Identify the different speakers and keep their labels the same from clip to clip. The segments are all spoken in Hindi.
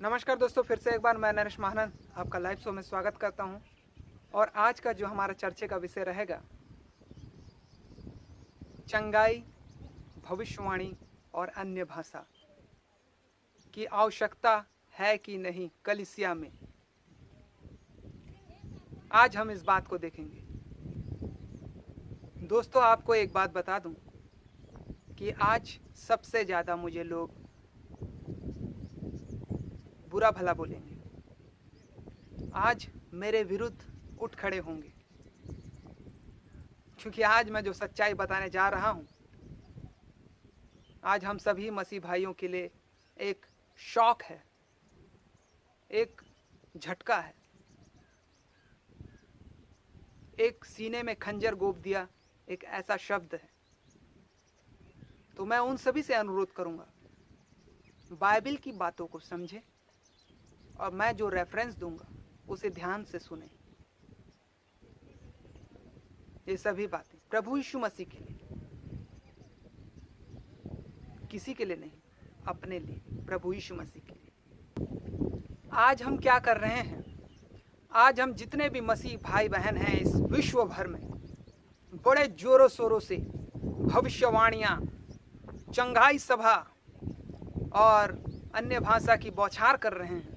Speaker 1: नमस्कार दोस्तों, फिर से एक बार मैं नरेश महानंद आपका लाइव शो में स्वागत करता हूं। और आज का जो हमारा चर्चा का विषय रहेगा, चंगाई, भविष्यवाणी और अन्य भाषा की आवश्यकता है कि नहीं कलीसिया में। आज हम इस बात को देखेंगे। दोस्तों, आपको एक बात बता दूं कि आज सबसे ज़्यादा मुझे लोग बुरा भला बोलेंगे। आज मेरे विरुद्ध उठ खड़े होंगे, क्योंकि आज मैं जो सच्चाई बताने जा रहा हूं, आज हम सभी मसीह भाइयों के लिए एक शॉक है, एक झटका है, एक सीने में खंजर गोप दिया एक ऐसा शब्द है। तो मैं उन सभी से अनुरोध करूंगा, बाइबल की बातों को समझें और मैं जो रेफरेंस दूंगा उसे ध्यान से सुने। ये सभी बातें प्रभु यीशु मसीह के लिए, किसी के लिए नहीं, अपने लिए, प्रभु यीशु मसीह के लिए। आज हम क्या कर रहे हैं? आज हम जितने भी मसीह भाई बहन हैं इस विश्व भर में, बड़े जोरों शोरों से भविष्यवाणियां, चंगाई सभा और अन्य भाषा की बौछार कर रहे हैं।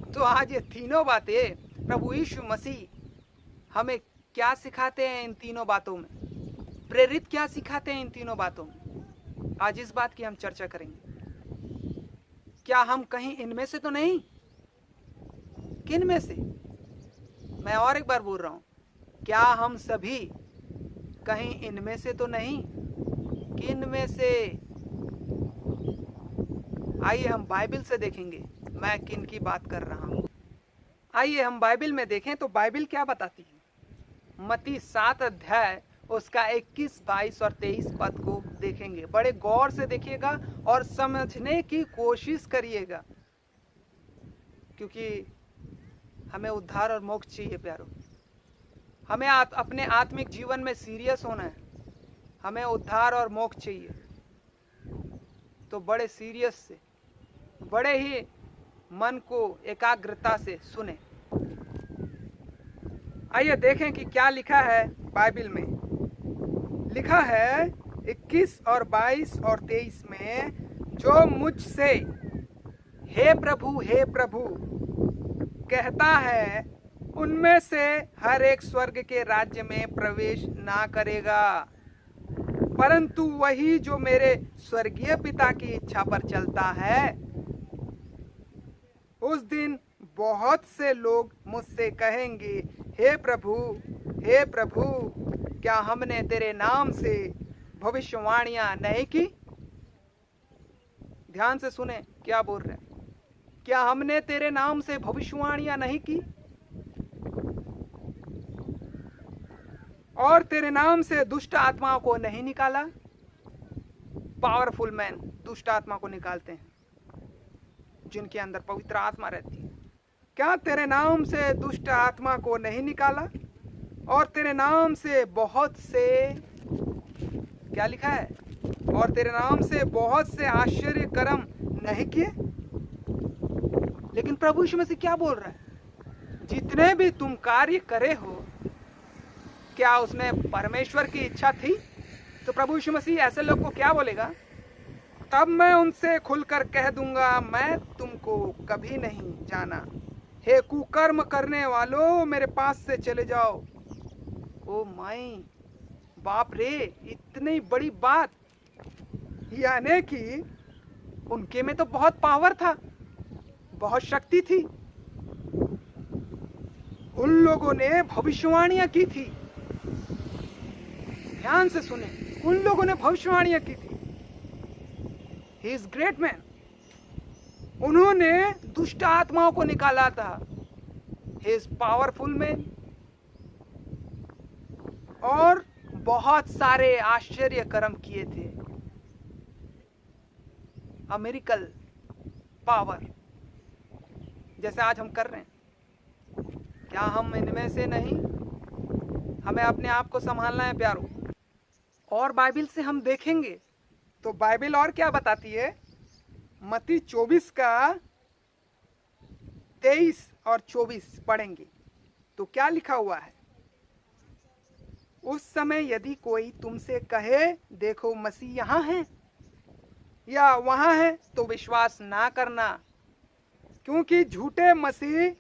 Speaker 1: तो आज ये तीनों बातें प्रभु यीशु मसीह हमें क्या सिखाते हैं इन तीनों बातों में, प्रेरित क्या सिखाते हैं इन तीनों बातों में, आज इस बात की हम चर्चा करेंगे। क्या हम कहीं इनमें से तो नहीं? किन में से? मैं और एक बार बोल रहा हूं, क्या हम सभी कहीं इनमें से तो नहीं? किन में से? आइए हम बाइबल से देखेंगे मैं किन की बात कर रहा हूं। आइए हम बाइबल में देखें तो बाइबल क्या बताती है। मत्ती 7 अध्याय उसका 21, 22 और 23 पद को देखेंगे। बड़े गौर से देखिएगा और समझने की कोशिश करिएगा, क्योंकि हमें उद्धार और मोक्ष चाहिए प्यारो। हमें अपने आत्मिक जीवन में सीरियस होना है। हमें उद्धार और मोक्ष चाहिए, तो बड़े सीरियस से, बड़े ही मन को एकाग्रता से सुने। आइए देखें कि क्या लिखा है बाइबल में। लिखा है 21 और 22 और 23 में, जो मुझसे हे प्रभु कहता है, उनमें से हर एक स्वर्ग के राज्य में प्रवेश ना करेगा, परंतु वही जो मेरे स्वर्गीय पिता की इच्छा पर चलता है। उस दिन बहुत से लोग मुझसे कहेंगे, हे प्रभु क्या हमने तेरे नाम से भविष्यवाणियां नहीं की? ध्यान से सुने क्या बोल रहे हैं। क्या हमने तेरे नाम से भविष्यवाणियां नहीं की? और तेरे नाम से दुष्ट आत्माओं को नहीं निकाला? पावरफुल मैन दुष्ट आत्मा को निकालते हैं, जिनके अंदर पवित्र आत्मा रहती है। क्या तेरे नाम से दुष्ट आत्मा को नहीं निकाला? और तेरे नाम से बहुत से, क्या लिखा है, और तेरे नाम से बहुत से आश्चर्य कर्म नहीं किए? लेकिन प्रभु यीशु मसीह क्या बोल रहा है? जितने भी तुम कार्य करे हो, क्या उसमें परमेश्वर की इच्छा थी? तो प्रभु यीशु मसीह ऐसे लोग को क्या बोलेगा? तब मैं उनसे खुलकर कह दूंगा, मैं तुमको कभी नहीं जाना। हे कुकर्म करने वालों, मेरे पास से चले जाओ। ओ माई, बाप रे, इतनी बड़ी बात। यानी कि उनके में तो बहुत पावर था, बहुत शक्ति थी। उन लोगों ने भविष्यवाणियां की थी। ध्यान से सुने, उन लोगों ने भविष्यवाणियां की थी। He is great man. उन्होंने दुष्ट आत्माओं को निकाला था। He is powerful man. और बहुत सारे आश्चर्य कर्म किए थे। अमेरिकल पावर, जैसे आज हम कर रहे हैं। क्या हम इनमें से नहीं? हमें अपने आप को संभालना है प्यारो। और बाइबल से हम देखेंगे तो बाइबल और क्या बताती है। मत्ती 24 का 23 और 24 पढ़ेंगे तो क्या लिखा हुआ है? उस समय यदि कोई तुमसे कहे देखो मसीह यहाँ है या वहां है तो विश्वास ना करना, क्योंकि झूठे मसीह,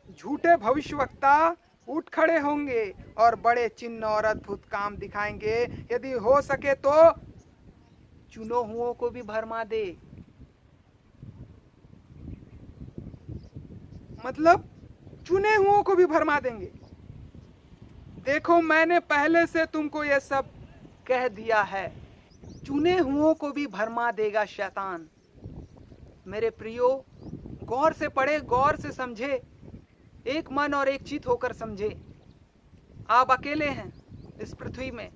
Speaker 1: झूठे भविष्यवक्ता उठ खड़े होंगे और बड़े चिन्ह और अद्भुत काम दिखाएंगे, यदि हो सके तो चुनो हुओं को भी भरमा दे। मतलब चुने हुओं को भी भरमा देंगे। देखो मैंने पहले से तुमको यह सब कह दिया है। चुने हुओं को भी भरमा देगा शैतान। मेरे प्रियो, गौर से पढ़े, गौर से समझे, एक मन और एक चित होकर समझे। आप अकेले हैं इस पृथ्वी में,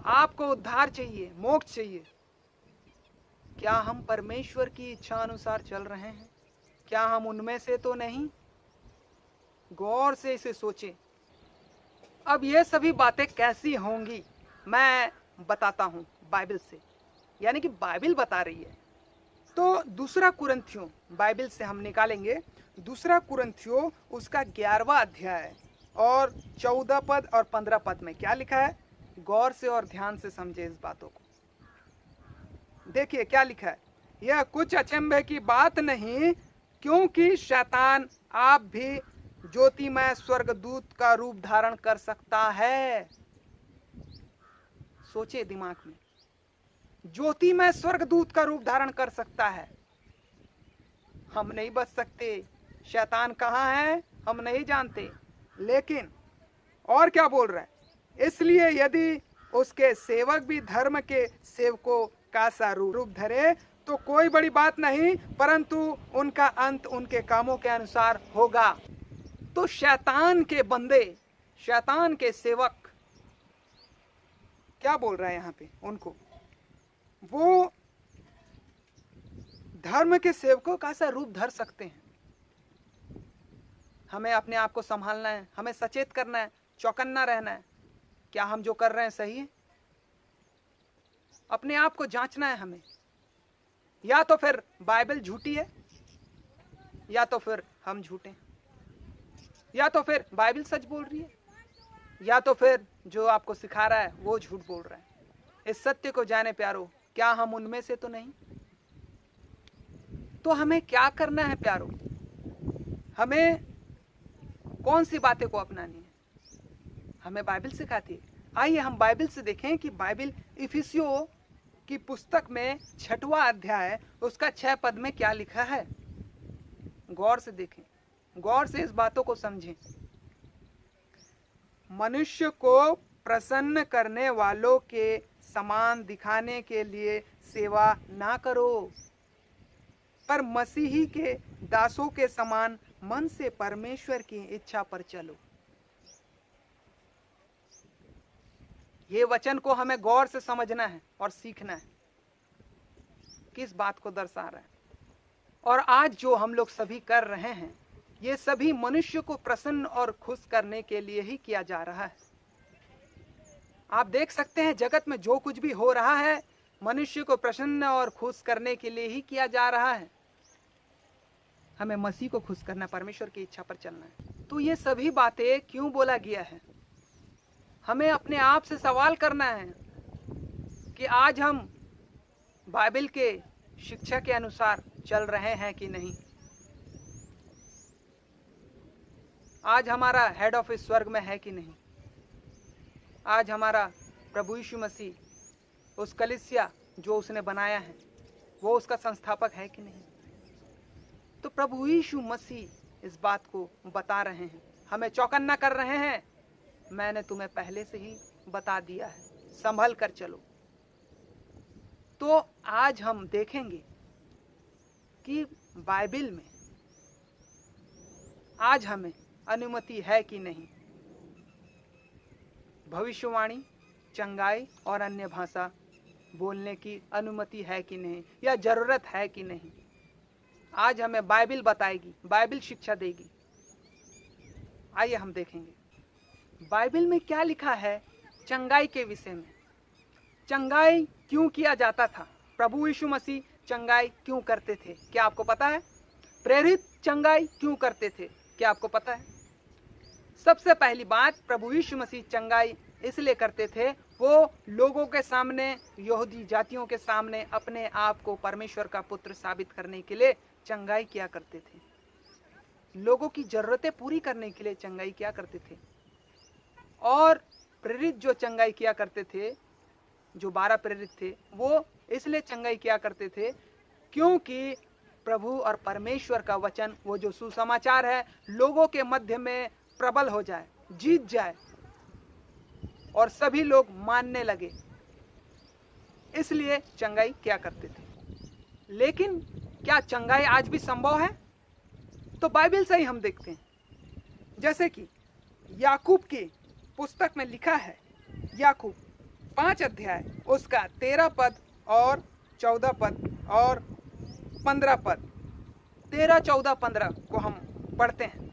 Speaker 1: आपको उद्धार चाहिए, मोक्ष चाहिए। क्या हम परमेश्वर की इच्छा अनुसार चल रहे हैं? क्या हम उनमें से तो नहीं? गौर से इसे सोचें। अब ये सभी बातें कैसी होंगी मैं बताता हूं बाइबल से, यानी कि बाइबल बता रही है। तो दूसरा कुरिन्थियों बाइबल से हम निकालेंगे। दूसरा कुरिन्थियों उसका 11वां अध्याय और 14 पद और 15 पद में क्या लिखा है? गौर से और ध्यान से समझे इस बातों को। देखिए क्या लिखा है। यह कुछ अचंभे की बात नहीं, क्योंकि शैतान आप भी ज्योतिमय स्वर्गदूत का रूप धारण कर सकता है। सोचे दिमाग में, ज्योतिमय स्वर्गदूत का रूप धारण कर सकता है। हम नहीं बच सकते, शैतान कहाँ है हम नहीं जानते, लेकिन और क्या बोल रहा है? इसलिए यदि उसके सेवक भी धर्म के सेवकों का सा रूप धरे तो कोई बड़ी बात नहीं, परंतु उनका अंत उनके कामों के अनुसार होगा। तो शैतान के बंदे, शैतान के सेवक क्या बोल रहा है यहाँ पे? उनको वो धर्म के सेवकों का सा रूप धर सकते हैं। हमें अपने आप को संभालना है, हमें सचेत करना है, चौकन्ना रहना है। क्या हम जो कर रहे हैं सही है? अपने आप को जांचना है हमें। या तो फिर बाइबल झूठी है, या तो फिर हम झूठे हैं, या तो फिर बाइबल सच बोल रही है, या तो फिर जो आपको सिखा रहा है वो झूठ बोल रहा है। इस सत्य को जाने प्यारो, क्या हम उनमें से तो नहीं? तो हमें क्या करना है प्यारो? हमें कौन सी बातें को अपनानी है? हमें बाइबल सिखाती है। आइए हम बाइबल से देखें कि बाइबल इफिसियों की पुस्तक में 6वां अध्याय उसका 6 पद में क्या लिखा है। गौर से देखें, गौर से इस बातों को समझें। मनुष्य को प्रसन्न करने वालों के समान दिखाने के लिए सेवा ना करो, पर मसीही के दासों के समान मन से परमेश्वर की इच्छा पर चलो। ये वचन को हमें गौर से समझना है और सीखना है, किस बात को दर्शा रहा है। और आज जो हम लोग सभी कर रहे हैं, ये सभी मनुष्य को प्रसन्न और खुश करने के लिए ही किया जा रहा है। आप देख सकते हैं जगत में जो कुछ भी हो रहा है, मनुष्य को प्रसन्न और खुश करने के लिए ही किया जा रहा है। हमें मसीह को खुश करना, परमेश्वर की इच्छा पर चलना है। तो ये सभी बातें क्यों बोला गया है? हमें अपने आप से सवाल करना है कि आज हम बाइबल के शिक्षा के अनुसार चल रहे हैं कि नहीं। आज हमारा हेड ऑफिस स्वर्ग में है कि नहीं। आज हमारा प्रभु यीशु मसीह उस कलीसिया जो उसने बनाया है वो उसका संस्थापक है कि नहीं। तो प्रभु यीशु मसीह इस बात को बता रहे हैं, हमें चौकन्ना कर रहे हैं। मैंने तुम्हें पहले से ही बता दिया है, संभल कर चलो। तो आज हम देखेंगे कि बाइबल में आज हमें अनुमति है कि नहीं। भविष्यवाणी, चंगाई और अन्य भाषा बोलने की अनुमति है कि नहीं, या जरूरत है कि नहीं। आज हमें बाइबल बताएगी, बाइबल शिक्षा देगी। आइए हम देखेंगे बाइबल में क्या लिखा है चंगाई के विषय में। चंगाई क्यों किया जाता था? प्रभु यीशु मसीह चंगाई क्यों करते थे? क्या आपको पता है? प्रेरित चंगाई क्यों करते थे, क्या आपको पता है? सबसे पहली बात, प्रभु यीशु मसीह चंगाई इसलिए करते थे, वो लोगों के सामने, यहूदी जातियों के सामने अपने आप को परमेश्वर का पुत्र साबित करने के लिए चंगाई किया करते थे। लोगों की जरूरतें पूरी करने के लिए चंगाई किया करते थे। और प्रेरित जो चंगाई किया करते थे, जो 12 प्रेरित थे, वो इसलिए चंगाई किया करते थे क्योंकि प्रभु और परमेश्वर का वचन, वो जो सुसमाचार है, लोगों के मध्य में प्रबल हो जाए, जीत जाए और सभी लोग मानने लगे, इसलिए चंगाई किया करते थे। लेकिन क्या चंगाई आज भी संभव है? तो बाइबल से ही हम देखते हैं। जैसे कि याकूब की पुस्तक में लिखा है, याकूब 5 अध्याय उसका 13 पद और 14 पद और 15 पद, 13, 14, 15 को हम पढ़ते हैं।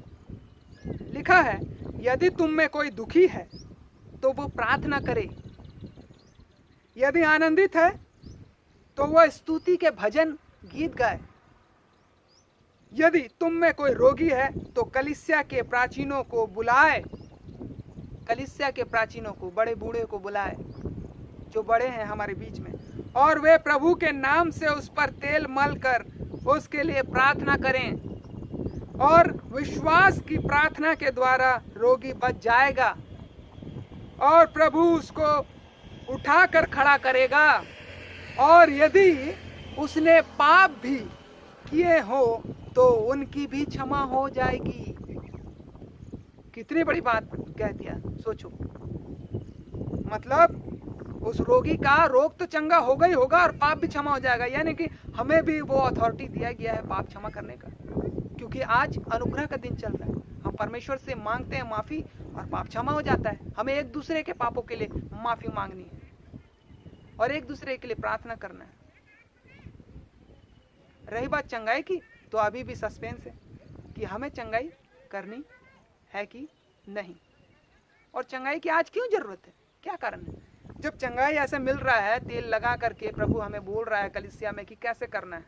Speaker 1: लिखा है, यदि तुम में कोई दुखी है तो वो प्रार्थना करे, यदि आनंदित है तो वह स्तुति के भजन गीत गाए, यदि तुम में कोई रोगी है तो कलीसिया के प्राचीनों को बुलाए, कलीसिया के प्राचीनों को, बड़े बूढ़े को बुलाए जो बड़े हैं हमारे बीच में, और वे प्रभु के नाम से उस पर तेल मल कर उसके लिए प्रार्थना करें, और विश्वास की प्रार्थना के द्वारा रोगी बच जाएगा और प्रभु उसको उठाकर खड़ा करेगा, और यदि उसने पाप भी किए हो तो उनकी भी क्षमा हो जाएगी। कितनी बड़ी बात कह दिया, सोचो। मतलब उस रोगी का रोग तो चंगा होगा ही होगा और पाप भी क्षमा हो जाएगा, यानी कि हमें भी वो अथॉरिटी दिया गया है पाप क्षमा करने का, क्योंकि आज अनुग्रह का दिन चल रहा है। हम परमेश्वर से मांगते हैं माफी और पाप क्षमा हो जाता है। हमें एक दूसरे के पापों के लिए माफी मांगनी है और एक दूसरे के लिए प्रार्थना करना है। रही बात चंगाई की, तो अभी भी सस्पेंस है कि हमें चंगाई करनी है कि नहीं, और चंगाई की आज क्यों जरूरत है, क्या कारण है? जब चंगाई ऐसे मिल रहा है, तेल लगा करके प्रभु हमें बोल रहा है कलीसिया में कि कैसे करना है,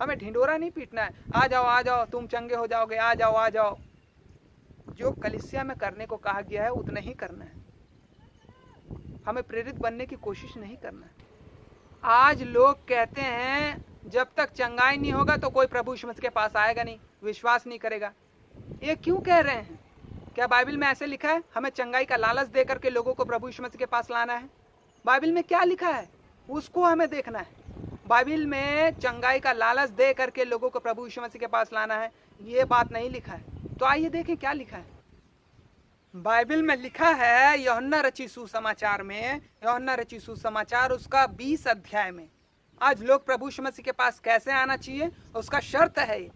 Speaker 1: हमें ढिंडोरा नहीं पीटना है, आ जाओ तुम चंगे हो जाओगे, आ जाओ। जो कलीसिया में करने को कहा गया है उतना ही करना है, हमें प्रेरित बनने की कोशिश नहीं करना है। आज लोग कहते हैं जब तक चंगाई नहीं होगा तो कोई प्रभु यीशु मसीह के पास आएगा नहीं, विश्वास नहीं करेगा। ये क्यों कह रहे हैं? क्या बाइबल में ऐसे लिखा है हमें चंगाई का लालच दे करके लोगों को प्रभु यीशु मसीह के पास लाना है? बाइबल में क्या लिखा है उसको हमें देखना है। बाइबल में चंगाई का लालच दे करके लोगों को प्रभु यीशु मसीह के पास लाना है, ये बात नहीं लिखा है। तो आइए देखें क्या लिखा है। बाइबल में लिखा है यूहन्ना रचित सुसमाचार में, यूहन्ना रचित सुसमाचार उसका 20 अध्याय में, आज लोग प्रभु यीशु मसीह के पास कैसे आना चाहिए, उसका शर्त है एक,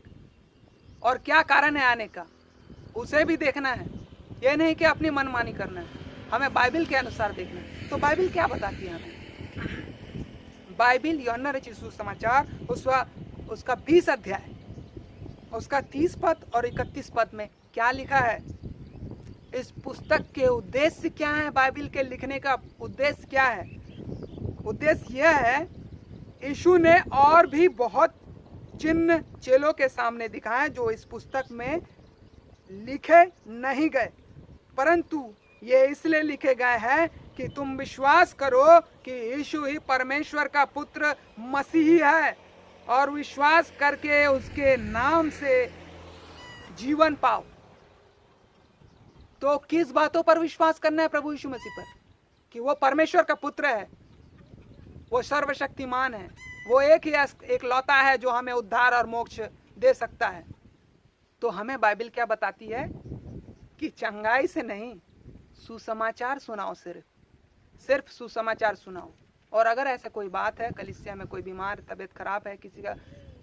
Speaker 1: और क्या कारण है आने का, उसे भी देखना है। ये नहीं कि अपनी मनमानी करना है, हमें बाइबल के अनुसार देखना है। तो बाइबल क्या बताती है हमें? बाइबल यूहन्ना रचित सुसमाचार उसका 20 अध्याय उसका 30 पद और 31 पद में क्या लिखा है? इस पुस्तक के उद्देश्य क्या है? बाइबल के लिखने का उद्देश्य क्या है? उद्देश्य यह है, यीशु ने और भी बहुत चिन्ह चेलों के सामने दिखाए जो इस पुस्तक में लिखे नहीं गए, परंतु ये इसलिए लिखे गए हैं कि तुम विश्वास करो कि यीशु ही परमेश्वर का पुत्र मसीही है और विश्वास करके उसके नाम से जीवन पाओ। तो किस बातों पर विश्वास करना है? प्रभु यीशु मसीह पर, कि वो परमेश्वर का पुत्र है, वो सर्वशक्तिमान है, वो एक ही एक लौता है जो हमें उद्धार और मोक्ष दे सकता है। तो हमें बाइबल क्या बताती है कि चंगाई से नहीं, सुसमाचार सुनाओ, सिर्फ सुसमाचार सुनाओ। और अगर ऐसा कोई बात है, कलीसिया में कोई बीमार, तबीयत खराब है, किसी का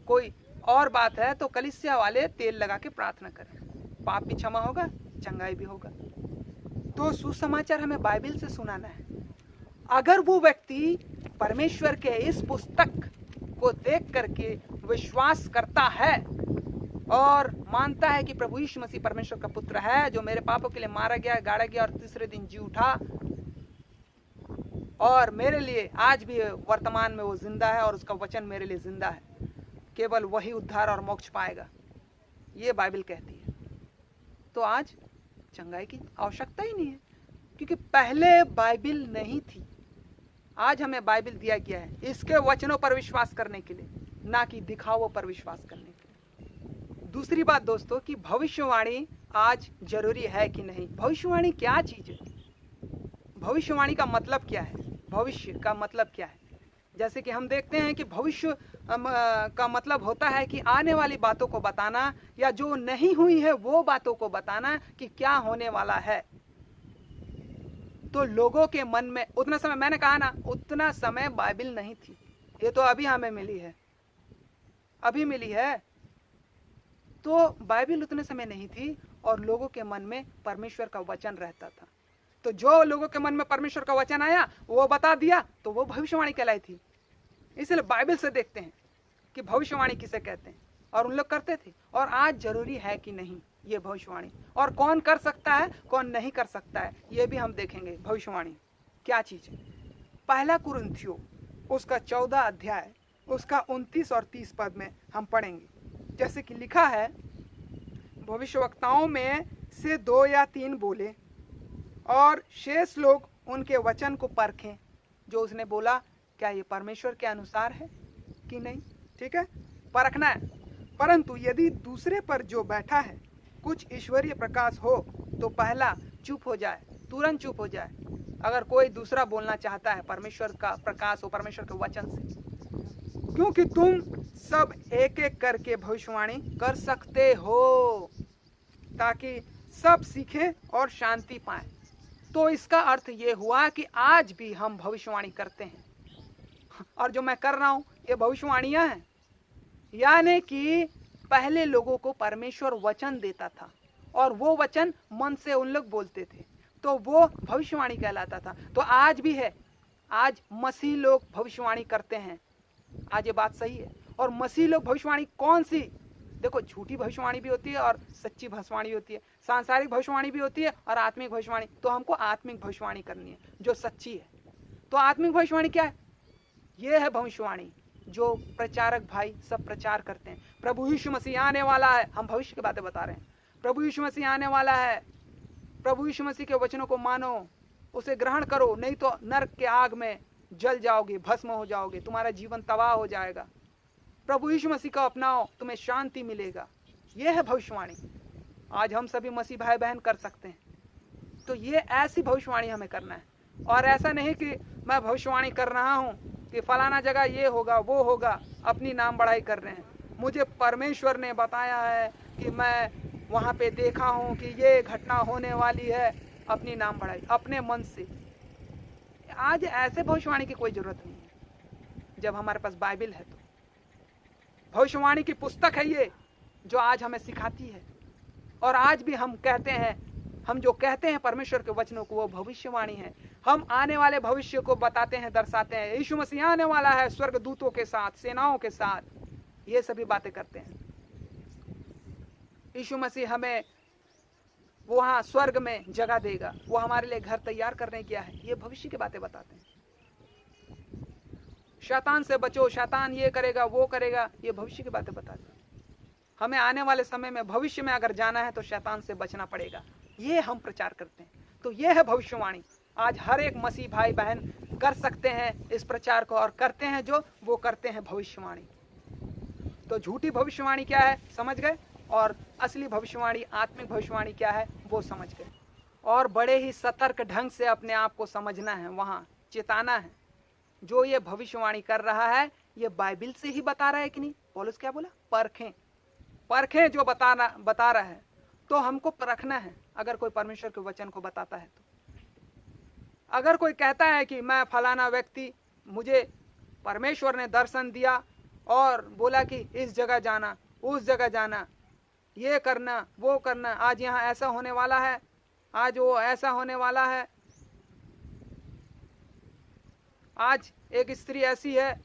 Speaker 1: कोई और बात है, तो कलीसिया वाले तेल लगा के प्रार्थना करें, पाप भी क्षमा होगा, चंगाई भी होगा। तो सुसमाचार हमें बाइबल से सुनाना है। अगर वो व्यक्ति परमेश्वर के इस पुस्तक को देख करके विश्वास करता है और मानता है कि प्रभु यीशु मसीह परमेश्वर का पुत्र है, जो मेरे पापों के लिए मारा गया, गाड़ा गया और तीसरे दिन जी उठा, और मेरे लिए आज भी वर्तमान में वो जिंदा है और उसका वचन मेरे लिए जिंदा है। केवल वही उद्धार और मोक्ष पाएगा, ये बाइबल कहती है। तो आज चंगाई की आवश्यकता ही नहीं है, क्योंकि पहले बाइबल नहीं थी। आज हमें बाइबल दिया गया है इसके वचनों पर विश्वास करने के लिए, ना कि दिखावों पर विश्वास करने के लिए। दूसरी बात दोस्तों कि भविष्यवाणी आज जरूरी है कि नहीं। भविष्यवाणी क्या चीज है? भविष्यवाणी का मतलब क्या है? भविष्य का मतलब क्या है? जैसे कि हम देखते हैं कि भविष्य का मतलब होता है कि आने वाली बातों को बताना, या जो नहीं हुई है वो बातों को बताना कि क्या होने वाला है। तो लोगों के मन में उतना समय, मैंने कहा ना, उतना समय बाइबल नहीं थी, ये तो अभी हमें मिली है, अभी मिली है। तो बाइबल उतने समय नहीं थी और लोगों के मन में परमेश्वर का वचन रहता था। तो जो लोगों के मन में परमेश्वर का वचन आया वो बता दिया, तो वो भविष्यवाणी कहलाई थी। इसलिए बाइबल से देखते हैं कि भविष्यवाणी किसे कहते हैं, और उन लोग करते थे। और आज जरूरी है कि नहीं ये भविष्यवाणी, और कौन कर सकता है कौन नहीं कर सकता है, ये भी हम देखेंगे। भविष्यवाणी क्या चीज है? पहला कुरिन्थियों उसका 14 अध्याय उसका 29 और 30 पद में हम पढ़ेंगे। जैसे कि लिखा है, भविष्यवक्ताओं में से 2 या 3 बोले और शेष लोग उनके वचन को परखें। जो उसने बोला क्या ये परमेश्वर के अनुसार है कि नहीं, ठीक है, परखना है। परंतु यदि दूसरे पर जो बैठा है कुछ ईश्वरीय प्रकाश हो तो पहला चुप हो जाए, तुरंत चुप हो जाए। अगर कोई दूसरा बोलना चाहता है, परमेश्वर का प्रकाश हो, परमेश्वर के वचन से, क्योंकि तुम सब एक एक करके भविष्यवाणी कर सकते हो, ताकि सब सीखें और शांति पाएं। तो इसका अर्थ ये हुआ कि आज भी हम भविष्यवाणी करते हैं, और जो मैं कर रहा हूं ये भविष्यवाणियां हैं। यानी कि पहले लोगों को परमेश्वर वचन देता था और वो वचन मन से उन लोग बोलते थे, तो वो भविष्यवाणी कहलाता था। तो आज भी है, आज मसीह लोग भविष्यवाणी करते हैं। आज ये बात सही है। और मसीह लोग भविष्यवाणी कौन सी? देखो, झूठी भविष्यवाणी भी होती है और सच्ची भविष्यवाणी होती है, सांसारिक भविष्यवाणी भी होती है और आत्मिक भविष्यवाणी। तो हमको आत्मिक भविष्यवाणी करनी है जो सच्ची है। तो आत्मिक भविष्यवाणी क्या है? ये है भविष्यवाणी जो प्रचारक भाई सब प्रचार करते हैं। प्रभु यीशु मसीह आने वाला है, हम भविष्य की बातें बता रहे हैं। प्रभु यीशु मसीह आने वाला है, प्रभु यीशु मसीह के वचनों को मानो, उसे ग्रहण करो, नहीं तो नरक के आग में जल जाओगे, भस्म हो जाओगे, तुम्हारा जीवन तबाह हो जाएगा। प्रभु यीशु मसीह को अपनाओ, तुम्हें शांति मिलेगा। यह है भविष्यवाणी। आज हम सभी मसीह भाई बहन कर सकते हैं। तो ये ऐसी भविष्यवाणी हमें करना है, और ऐसा नहीं कि मैं भविष्यवाणी कर रहा हूँ कि फलाना जगह ये होगा वो होगा, अपनी नाम बढ़ाई कर रहे हैं। मुझे परमेश्वर ने बताया है कि मैं वहाँ पे देखा हूँ कि ये घटना होने वाली है, अपनी नाम बढ़ाई अपने मन से। आज ऐसे भविष्यवाणी की कोई जरूरत नहीं है जब हमारे पास बाइबल है। तो भविष्यवाणी की पुस्तक है ये जो आज हमें सिखाती है। और आज भी हम कहते हैं, हम जो कहते हैं परमेश्वर के वचनों को, वो भविष्यवाणी है। हम आने वाले भविष्य को बताते हैं, दर्शाते हैं। यीशु मसीह आने वाला है स्वर्ग दूतों के साथ, सेनाओं के साथ, ये सभी बातें करते हैं। यीशु मसीह हमें वहां स्वर्ग में जगह देगा, वो हमारे लिए घर तैयार करने गया है, ये भविष्य की बातें बताते हैं। शैतान से बचो, शैतान ये करेगा वो करेगा, ये भविष्य की बातें बताते हैं। हमें आने वाले समय में, भविष्य में अगर जाना है तो शैतान से बचना पड़ेगा, ये हम प्रचार करते हैं। तो ये है भविष्यवाणी। आज हर एक मसीह भाई बहन कर सकते हैं इस प्रचार को, और करते हैं जो वो करते हैं भविष्यवाणी। तो झूठी भविष्यवाणी क्या है समझ गए, और असली भविष्यवाणी, आत्मिक भविष्यवाणी क्या है वो समझ गए। और बड़े ही सतर्क ढंग से अपने आप को समझना है, वहाँ चेताना है। जो ये भविष्यवाणी कर रहा है ये बाइबल से ही बता रहा है कि नहीं? पौलुस क्या बोला? परखें, परखें जो बता रहा है। तो हमको परखना है अगर कोई परमेश्वर के वचन को बताता है तो। अगर कोई कहता है कि मैं फलाना व्यक्ति, मुझे परमेश्वर ने दर्शन दिया और बोला कि इस जगह जाना, उस जगह जाना, ये करना वो करना, आज यहाँ ऐसा होने वाला है, आज वो ऐसा होने वाला है, आज एक स्त्री ऐसी है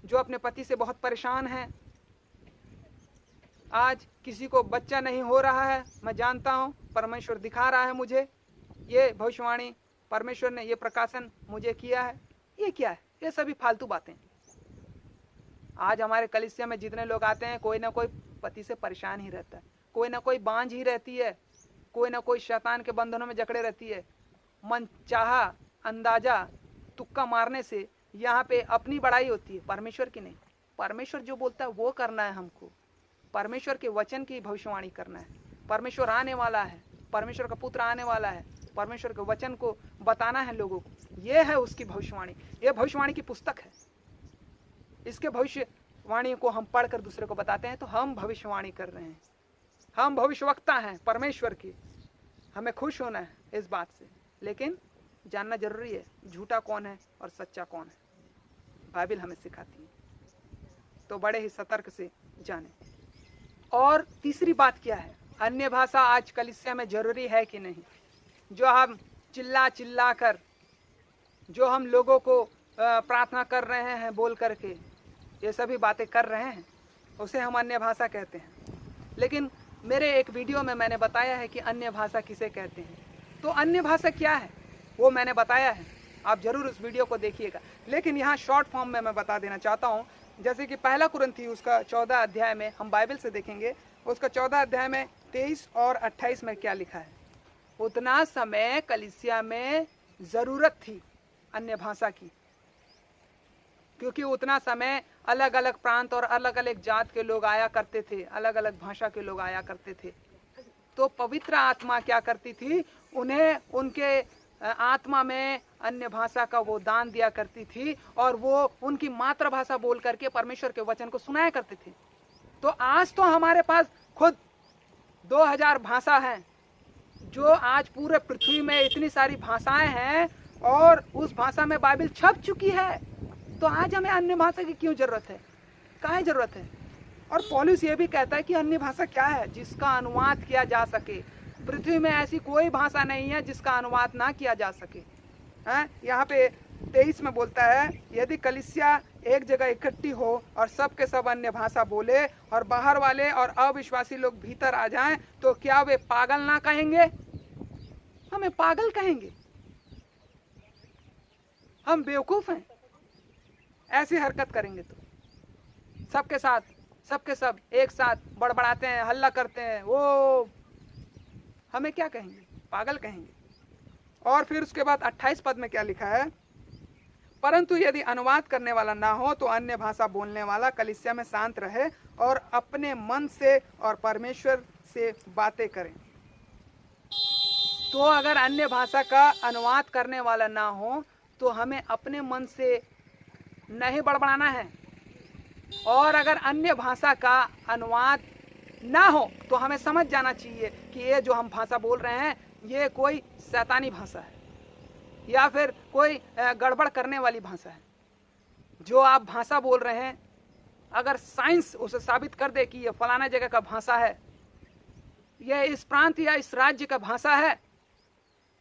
Speaker 1: जो अपने पति से बहुत परेशान है, आज किसी को बच्चा नहीं हो रहा है, मैं जानता हूँ परमेश्वर दिखा रहा है मुझे, ये भविष्यवाणी परमेश्वर ने, ये प्रकाशन मुझे किया है। ये क्या है? ये सभी फालतू बातें। आज हमारे कलीसिया में जितने लोग आते हैं, कोई ना कोई पति से परेशान ही रहता है, कोई ना कोई बांझ ही रहती है, कोई ना कोई शैतान के बंधनों में जकड़े रहती है। मन चाहा अंदाजा तुक्का मारने से यहाँ पे अपनी बड़ाई होती है, परमेश्वर की नहीं। परमेश्वर जो बोलता है वो करना है हमको, परमेश्वर के वचन की भविष्यवाणी करना है। परमेश्वर आने वाला है, परमेश्वर का पुत्र आने वाला है, परमेश्वर के वचन को बताना है लोगों को। ये है उसकी भविष्यवाणी, ये भविष्यवाणी की पुस्तक है। इसके भविष्यवाणी को हम पढ़कर दूसरे को बताते हैं तो हम भविष्यवाणी कर रहे हैं, हम भविष्यवक्ता हैं परमेश्वर की। हमें खुश होना है इस बात से, लेकिन जानना जरूरी है झूठा कौन है और सच्चा कौन है। बाइबल हमें सिखाती है, तो बड़े ही सतर्क से जाने। और तीसरी बात क्या है, अन्य भाषा आज कलीसिया में जरूरी है कि नहीं? जो हम चिल्ला चिल्ला कर, जो हम लोगों को प्रार्थना कर रहे हैं बोल करके, ये सभी बातें कर रहे हैं, उसे हम अन्य भाषा कहते हैं। लेकिन मेरे एक वीडियो में मैंने बताया है कि अन्य भाषा किसे कहते हैं। तो अन्य भाषा क्या है वो मैंने बताया है, आप जरूर उस वीडियो को देखिएगा। लेकिन यहाँ शॉर्ट फॉर्म में मैं बता देना चाहता हूँ। जैसे कि पहला कुरिन्थी उसका 14 अध्याय में हम बाइबल से देखेंगे, उसका 14 अध्याय में 23 और 28 में क्या लिखा है। उतना समय कलीसिया में जरूरत थी अन्य भाषा की, क्योंकि उतना समय अलग अलग प्रांत और अलग अलग जात के लोग आया करते थे, अलग अलग भाषा के लोग आया करते थे। तो पवित्र आत्मा क्या करती थी, उन्हें उनके आत्मा में अन्य भाषा का वो दान दिया करती थी, और वो उनकी मातृभाषा बोल करके परमेश्वर के वचन को सुनाया करते थे। तो आज तो हमारे पास खुद 2000 भाषा है, जो आज पूरे पृथ्वी में इतनी सारी भाषाएं हैं और उस भाषा में बाइबल छप चुकी है। तो आज हमें अन्य भाषा की क्यों जरूरत है, काहे जरूरत है? और पौलुस ये भी कहता है कि अन्य भाषा क्या है, जिसका अनुवाद किया जा सके। पृथ्वी में ऐसी कोई भाषा नहीं है जिसका अनुवाद ना किया जा सके। यहाँ पे 23 में बोलता है, यदि कलीसिया एक जगह इकट्ठी हो और सब के सब अन्य भाषा बोले और बाहर वाले और अविश्वासी लोग भीतर आ जाएं, तो क्या वे पागल ना कहेंगे? हमें पागल कहेंगे, हम बेवकूफ हैं ऐसी हरकत करेंगे तो। सबके सब एक साथ बड़बड़ाते हैं, हल्ला करते हैं, वो हमें क्या कहेंगे? पागल कहेंगे। और फिर उसके बाद 28 पद में क्या लिखा है, परंतु यदि अनुवाद करने वाला ना हो तो अन्य भाषा बोलने वाला कलीसिया में शांत रहे और अपने मन से और परमेश्वर से बातें करें। तो अगर अन्य भाषा का अनुवाद करने वाला ना हो तो हमें अपने मन से नहीं बड़बड़ाना है, और अगर अन्य भाषा का अनुवाद ना हो तो हमें समझ जाना चाहिए कि ये जो हम भाषा बोल रहे हैं ये कोई शैतानी भाषा है या फिर कोई गड़बड़ करने वाली भाषा है। जो आप भाषा बोल रहे हैं, अगर साइंस उसे साबित कर दे कि ये फलाना जगह का भाषा है, ये इस प्रांत या इस राज्य का भाषा है,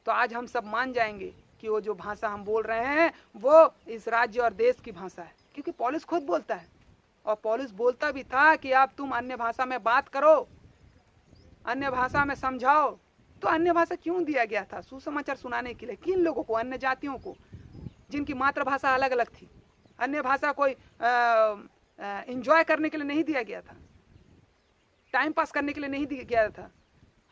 Speaker 1: तो आज हम सब मान जाएंगे कि वो जो भाषा हम बोल रहे हैं वो इस राज्य और देश की भाषा है। क्योंकि पौलुस खुद बोलता है, और पौलुस बोलता भी था कि आप तुम अन्य भाषा में बात करो, अन्य भाषा में समझाओ। तो अन्य भाषा क्यों दिया गया था? सुसमाचार सुनाने के लिए। किन लोगों को? अन्य जातियों को, जिनकी मातृभाषा अलग अलग थी। अन्य भाषा कोई एंजॉय करने के लिए नहीं दिया गया था, टाइम पास करने के लिए नहीं दिया गया था।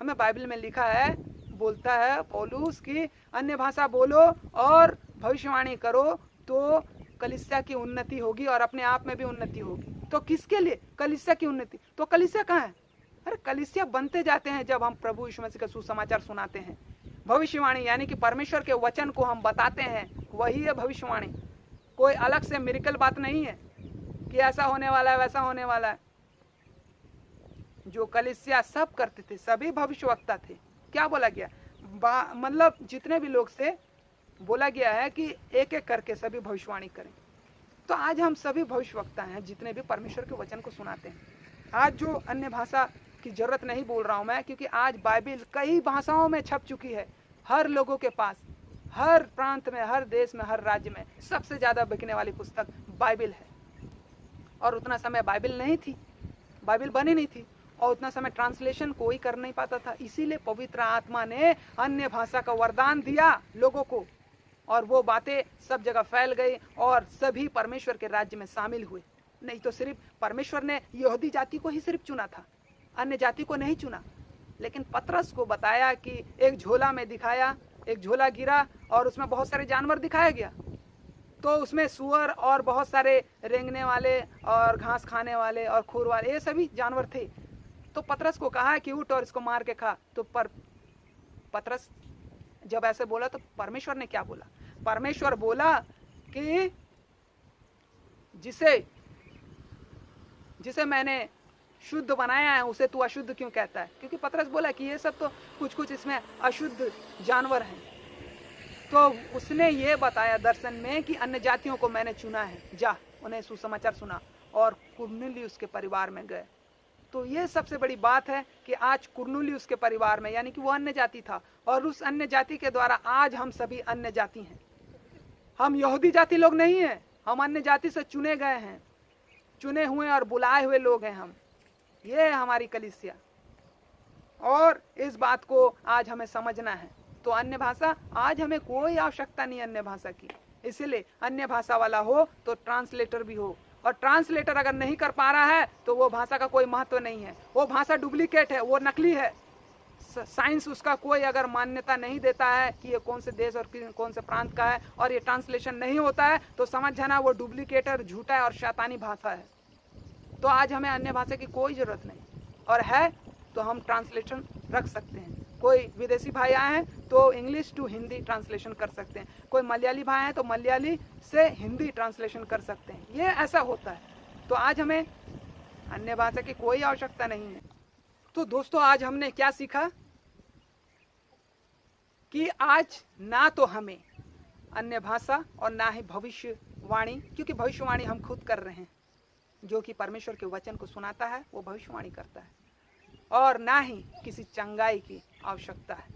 Speaker 1: हमें बाइबल में लिखा है, बोलता है पौलुस कि अन्य भाषा बोलो और भविष्यवाणी करो तो कलीसिया की उन्नति होगी और अपने आप में भी उन्नति होगी। तो किसके लिए? कलीसिया की उन्नति। तो कलीसिया कहाँ है? अरे कलीसिया बनते जाते हैं जब हम प्रभु यीशु मसीह का सुसमाचार सुनाते हैं। भविष्यवाणी यानी कि परमेश्वर के वचन को हम बताते हैं, वही है भविष्यवाणी। कोई अलग से मिरेकल बात नहीं है कि ऐसा होने वाला है वैसा होने वाला है। जो कलीसिया सब करते थे, सभी भविष्यवक्ता थे। क्या बोला गया? मतलब जितने भी लोग से बोला गया है कि एक एक करके सभी भविष्यवाणी करें। तो आज हम सभी भविष्यवक्ता हैं जितने भी परमेश्वर के वचन को सुनाते हैं। आज जो अन्य भाषा की जरूरत नहीं बोल रहा हूं मैं, क्योंकि आज बाइबल कई भाषाओं में छप चुकी है। हर लोगों के पास, हर प्रांत में, हर देश में, हर राज्य में सबसे ज्यादा बिकने वाली पुस्तक बाइबल है। और उतना समय बाइबल नहीं थी, बाइबल बनी नहीं थी, और उतना समय ट्रांसलेशन कोई कर नहीं पाता था। इसीलिए पवित्र आत्मा ने अन्य भाषा का वरदान दिया लोगों को और वो बातें सब जगह फैल गई और सभी परमेश्वर के राज्य में शामिल हुए। नहीं तो सिर्फ परमेश्वर ने यहूदी जाति को ही सिर्फ चुना था, अन्य जाति को नहीं चुना। लेकिन पतरस को बताया कि एक झोला में दिखाया, एक झोला गिरा और उसमें बहुत सारे जानवर दिखाया गया। तो उसमें सुअर और बहुत सारे रेंगने वाले और घास खाने वाले और खूर वाले, ये सभी जानवर थे। तो पतरस को कहा कि उठ और इसको मार के खा। तो पतरस जब ऐसे बोला तो परमेश्वर ने क्या बोला? परमेश्वर बोला कि जिसे मैंने शुद्ध बनाया है उसे तू अशुद्ध क्यों कहता है? क्योंकि पतरस बोला कि ये सब तो कुछ इसमें अशुद्ध जानवर हैं। तो उसने ये बताया दर्शन में कि अन्य जातियों को मैंने चुना है, जा उन्हें सुसमाचार सुना। और कुरनेलियुस के परिवार में गए। तो ये सबसे बड़ी बात है कि आज कुरनेलियुस के परिवार में, यानी कि वो अन्य जाति था, और उस अन्य जाति के द्वारा आज हम सभी अन्य जाति हैं। हम यहूदी जाति लोग नहीं हैं, हम अन्य जाति से चुने गए हैं, चुने हुए और बुलाए हुए लोग हैं हम। ये है हमारी कलीसिया, और इस बात को आज हमें समझना है। तो अन्य भाषा, आज हमें कोई आवश्यकता नहीं अन्य भाषा की, इसलिए अन्य भाषा वाला हो तो ट्रांसलेटर भी हो। और ट्रांसलेटर अगर नहीं कर पा रहा है तो वो भाषा का कोई महत्व नहीं है, वो भाषा डुप्लीकेट है, वो नकली है। साइंस उसका कोई अगर मान्यता नहीं देता है कि ये कौन से देश और कौन से प्रांत का है, और ये ट्रांसलेशन नहीं होता है, तो समझ जाना वो डुप्लीकेट है, झूठा है और शैतानी भाषा है। तो आज हमें अन्य भाषा की कोई जरूरत नहीं, और है तो हम ट्रांसलेशन रख सकते हैं। कोई विदेशी भाई आए हैं तो इंग्लिश टू हिंदी ट्रांसलेशन कर सकते हैं, कोई मलयाली भाई हैं तो मलयाली से हिंदी ट्रांसलेशन कर सकते हैं। ये ऐसा होता है। तो आज हमें अन्य भाषा की कोई आवश्यकता नहीं है। तो दोस्तों, आज हमने क्या सीखा कि आज ना तो हमें अन्य भाषा और ना ही भविष्यवाणी, क्योंकि भविष्यवाणी हम खुद कर रहे हैं। जो कि परमेश्वर के वचन को सुनाता है वो भविष्यवाणी करता है, और ना ही किसी चंगाई की आवश्यकता है,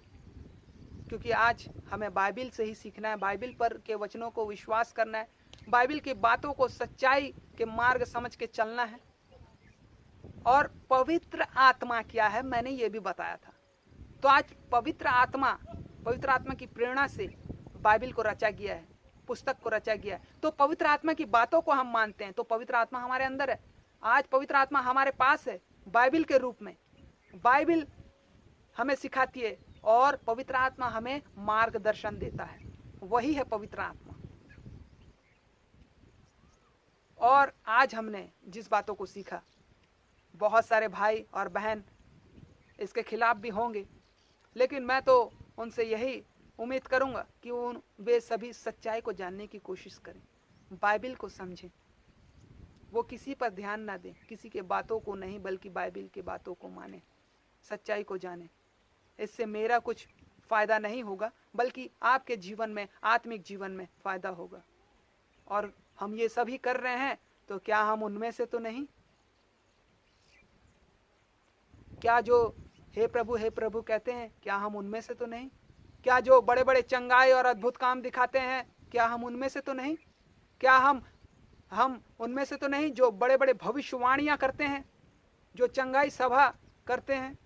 Speaker 1: क्योंकि आज हमें बाइबिल से ही सीखना है, बाइबिल पर के वचनों को विश्वास करना है, बाइबिल की बातों को सच्चाई के मार्ग समझ के चलना है। और पवित्र आत्मा क्या है मैंने ये भी बताया था। तो आज पवित्र आत्मा की प्रेरणा से बाइबिल को रचा गया है, पुस्तक को रचा गया है। तो पवित्र आत्मा की बातों को हम मानते हैं, तो पवित्र आत्मा हमारे अंदर है। आज पवित्र आत्मा हमारे पास है बाइबिल के रूप में। बाइबिल हमें सिखाती है और पवित्र आत्मा हमें मार्गदर्शन देता है, वही है पवित्र आत्मा। और आज हमने जिस बातों को सीखा, बहुत सारे भाई और बहन इसके खिलाफ भी होंगे, लेकिन मैं तो उनसे यही उम्मीद करूंगा कि वे सभी सच्चाई को जानने की कोशिश करें, बाइबिल को समझें, वो किसी पर ध्यान ना दें, किसी के बातों को नहीं बल्कि बाइबिल की बातों को माने, सच्चाई को जाने। इससे मेरा कुछ फायदा नहीं होगा, बल्कि आपके जीवन में, आत्मिक जीवन में फायदा होगा। और हम ये सभी कर रहे हैं, तो क्या हम उनमें से तो नहीं? क्या जो हे प्रभु कहते हैं, क्या हम उनमें से तो नहीं? क्या जो बड़े बड़े चंगाई और अद्भुत काम दिखाते हैं, क्या हम उनमें से तो नहीं? क्या हम उनमें से तो नहीं जो बड़े बड़े भविष्यवाणियां करते हैं, जो चंगाई सभा करते हैं,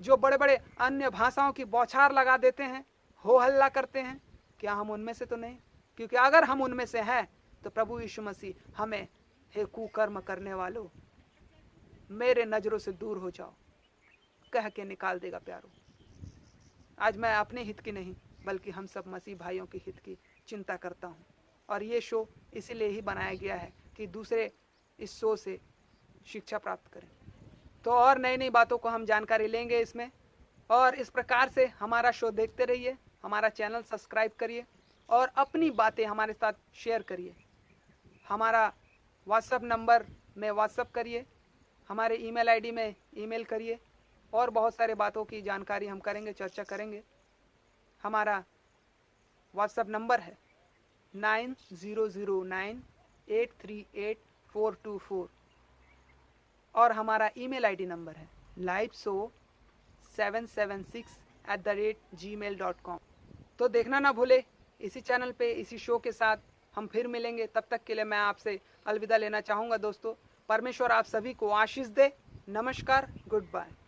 Speaker 1: जो बड़े बड़े अन्य भाषाओं की बौछार लगा देते हैं, हो हल्ला करते हैं? क्या हम उनमें से तो नहीं? क्योंकि अगर हम उनमें से हैं तो प्रभु यीशु मसीह हमें, हे कुकर्म करने वालों, मेरे नजरों से दूर हो जाओ, कह के निकाल देगा प्यारो। आज मैं अपने हित की नहीं बल्कि हम सब मसीह भाइयों के हित की चिंता करता हूँ। और ये शो इसीलिए ही बनाया गया है कि दूसरे इस शो से शिक्षा प्राप्त करें। तो और नई नई बातों को हम जानकारी लेंगे इसमें, और इस प्रकार से हमारा शो देखते रहिए, हमारा चैनल सब्सक्राइब करिए और अपनी बातें हमारे साथ शेयर करिए। हमारा व्हाट्सएप नंबर में व्हाट्सएप करिए, हमारे ईमेल आईडी में ईमेल करिए, और बहुत सारे बातों की जानकारी हम करेंगे, चर्चा करेंगे। हमारा व्हाट्सएप नंबर है 9009838424, और हमारा ईमेल आईडी नंबर है liveshow776@gmail.com। तो देखना ना भूले, इसी चैनल पे इसी शो के साथ हम फिर मिलेंगे। तब तक के लिए मैं आपसे अलविदा लेना चाहूँगा दोस्तों। परमेश्वर आप सभी को आशीष दे। नमस्कार, गुड बाय।